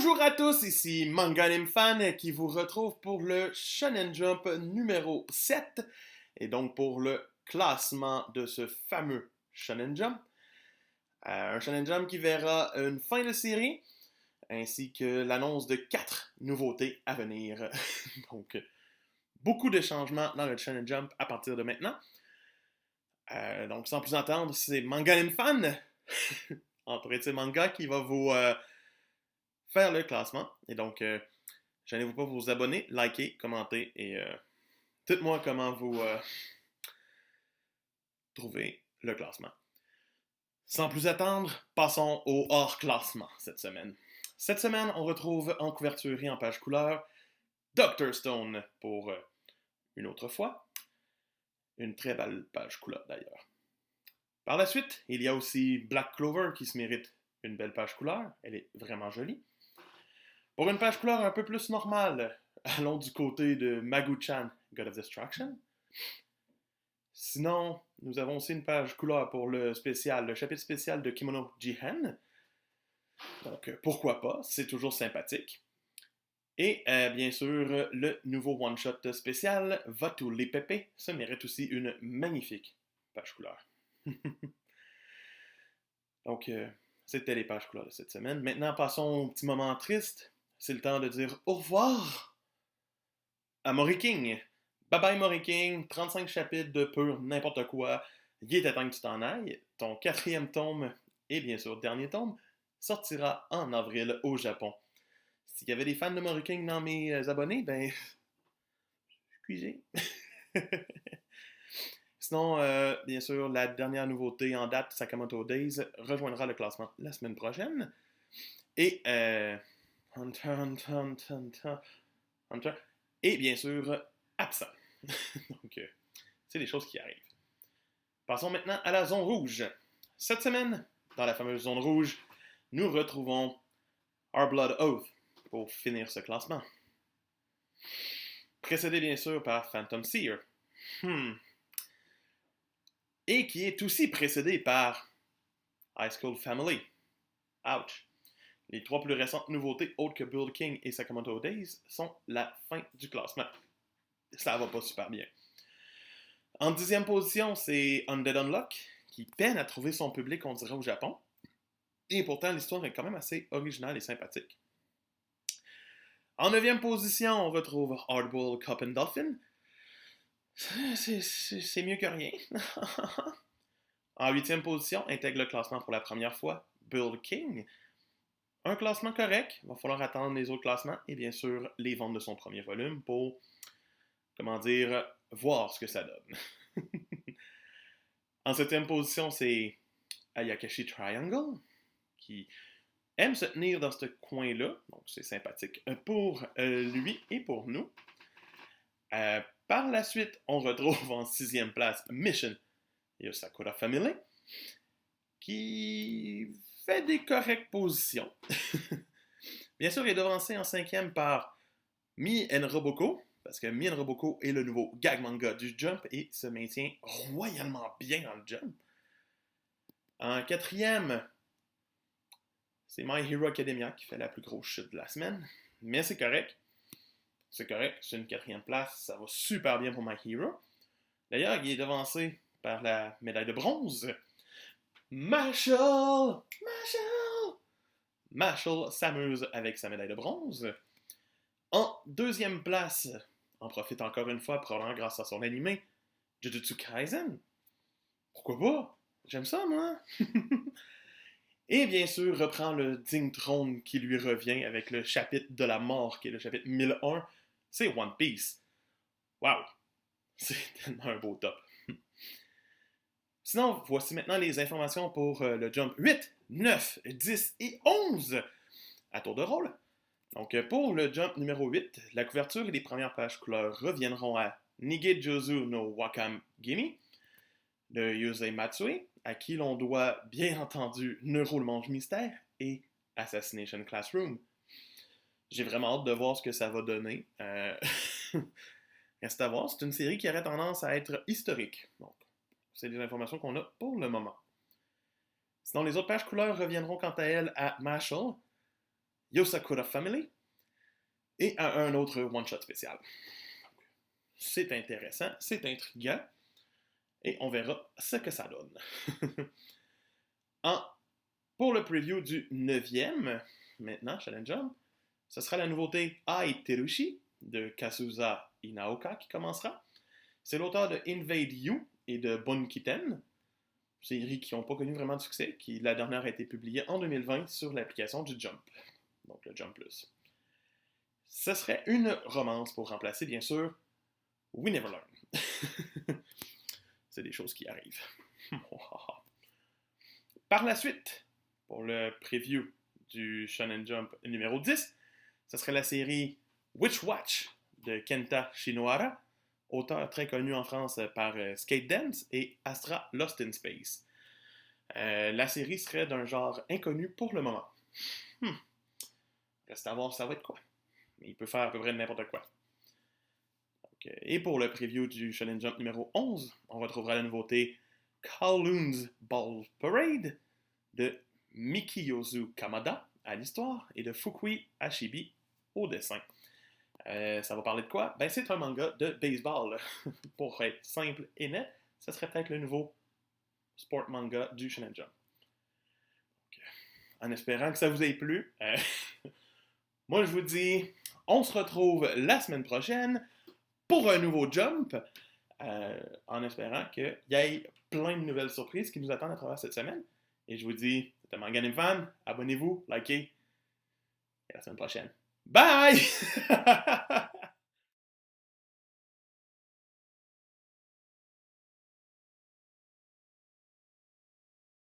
Bonjour à tous, ici Manga Anime Fan qui vous retrouve pour le Shonen Jump numéro 7 et donc pour le classement de ce fameux Shonen Jump. Un Shonen Jump qui verra une fin de série ainsi que l'annonce de 4 nouveautés à venir. Donc, beaucoup de changements dans le Shonen Jump à partir de maintenant. Donc, sans plus attendre, c'est Manga Anime Fan, Entre Manga, qui va vous faire le classement. Et donc, gênez-vous pas pour vous abonner, liker, commenter et dites-moi comment vous trouvez le classement. Sans plus attendre, passons au hors-classement cette semaine. Cette semaine, on retrouve en couverture et en page couleur Dr. Stone pour une autre fois. Une très belle page couleur d'ailleurs. Par la suite, il y a aussi Black Clover qui se mérite une belle page couleur. Elle est vraiment jolie. Pour une page couleur un peu plus normale, allons du côté de Magu-chan, God of Destruction. Sinon, nous avons aussi une page couleur pour le chapitre spécial de Kimono Jihen. Donc, pourquoi pas, c'est toujours sympathique. Et bien sûr, le nouveau one-shot spécial, Vatu les Pepe, ça mérite aussi une magnifique page couleur. Donc, c'était les pages couleurs de cette semaine. Maintenant, passons au petit moment triste. C'est le temps de dire au revoir à Mori King. Bye bye Mori King, 35 chapitres de pur n'importe quoi. Il est temps que tu t'en ailles. Ton 4e tome, et bien sûr dernier tome, sortira en avril au Japon. S'il y avait des fans de Mori King dans mes abonnés, ben, excusez. Sinon, bien sûr, la dernière nouveauté en date, Sakamoto Days, rejoindra le classement la semaine prochaine. Et Hunter. Et bien sûr, absent. Donc, c'est des choses qui arrivent. Passons maintenant à la zone rouge. Cette semaine, dans la fameuse zone rouge, nous retrouvons Our Blood Oath pour finir ce classement. Précédé bien sûr par Phantom Seer. Et qui est aussi précédé par High School Family. Ouch. Les 3 plus récentes nouveautés, autres que Build King et Sakamoto Days, sont la fin du classement. Ça va pas super bien. En 10e position, c'est Undead Unlock, qui peine à trouver son public, on dirait, au Japon. Et pourtant, l'histoire est quand même assez originale et sympathique. En 9e position, on retrouve Hardball Cup and Dolphin. C'est mieux que rien. En 8e position, intègre le classement pour la première fois, Build King. Un classement correct, il va falloir attendre les autres classements et bien sûr les ventes de son premier volume pour, voir ce que ça donne. En 7e position, c'est Ayakashi Triangle, qui aime se tenir dans ce coin-là, donc c'est sympathique pour lui et pour nous. Par la suite, on retrouve en 6e place Mission Yosakura Family, qui fait des correctes positions. Bien sûr, il est devancé en 5e par Mi and Roboko, parce que Mi and Roboko est le nouveau gag manga du Jump et se maintient royalement bien dans le Jump. En 4e, c'est My Hero Academia qui fait la plus grosse chute de la semaine, mais c'est correct. C'est correct, c'est une 4e place, ça va super bien pour My Hero. D'ailleurs, il est devancé par la médaille de bronze. Marshall s'amuse avec sa médaille de bronze. En 2e place, en profite encore une fois, probablement grâce à son animé, Jujutsu Kaisen. Pourquoi pas? J'aime ça, moi. Et bien sûr, reprend le digne trône qui lui revient avec le chapitre de la mort, qui est le chapitre 1001. C'est One Piece. Wow! C'est tellement un beau top. Sinon, voici maintenant les informations pour le Jump 8, 9, 10 et 11 à tour de rôle. Donc, pour le Jump numéro 8, la couverture et les premières pages couleurs reviendront à Nigejozu no Wakam Gimi de Yusei Matsui, à qui l'on doit bien entendu Neuro le Mange Mystère et Assassination Classroom. J'ai vraiment hâte de voir ce que ça va donner. Reste à voir, c'est une série qui aurait tendance à être historique. Donc, c'est les informations qu'on a pour le moment. Sinon, les autres pages couleurs reviendront quant à elles à Marshall. Yosakura Family et à un autre one-shot spécial. C'est intéressant, c'est intriguant et on verra ce que ça donne. Pour le preview du 9e, maintenant, Shonen Jump, ce sera la nouveauté Ai Terushi de Kazusa Inaoka qui commencera. C'est l'auteur de Invade You et de Bonkiten, séries qui n'ont pas connu vraiment de succès, qui la dernière a été publiée en 2020 sur l'application du Jump, donc le Jump Plus. Ce serait une romance pour remplacer, bien sûr, We Never Learn. C'est des choses qui arrivent. Par la suite, pour le preview du Shonen Jump numéro 10, ce serait la série Witch Watch de Kenta Shinohara, auteur très connu en France par Skate Dance et Astra Lost in Space. La série serait d'un genre inconnu pour le moment. Reste à voir ça va être quoi. Mais il peut faire à peu près n'importe quoi. Donc, et pour le preview du Shonen Jump numéro 11, on retrouvera la nouveauté Kowloon's Ball Parade de Mikiyozu Kamada à l'histoire et de Fukui Ashibi au dessin. Ça va parler de quoi? Ben, c'est un manga de baseball. Pour être simple et net, ça serait peut-être le nouveau sport manga du Shonen Jump. Donc, en espérant que ça vous ait plu, moi je vous dis, on se retrouve la semaine prochaine pour un nouveau Jump, en espérant qu'il y ait plein de nouvelles surprises qui nous attendent à travers cette semaine. Et je vous dis, c'était Manganim Fan, abonnez-vous, likez, et à la semaine prochaine. Bye!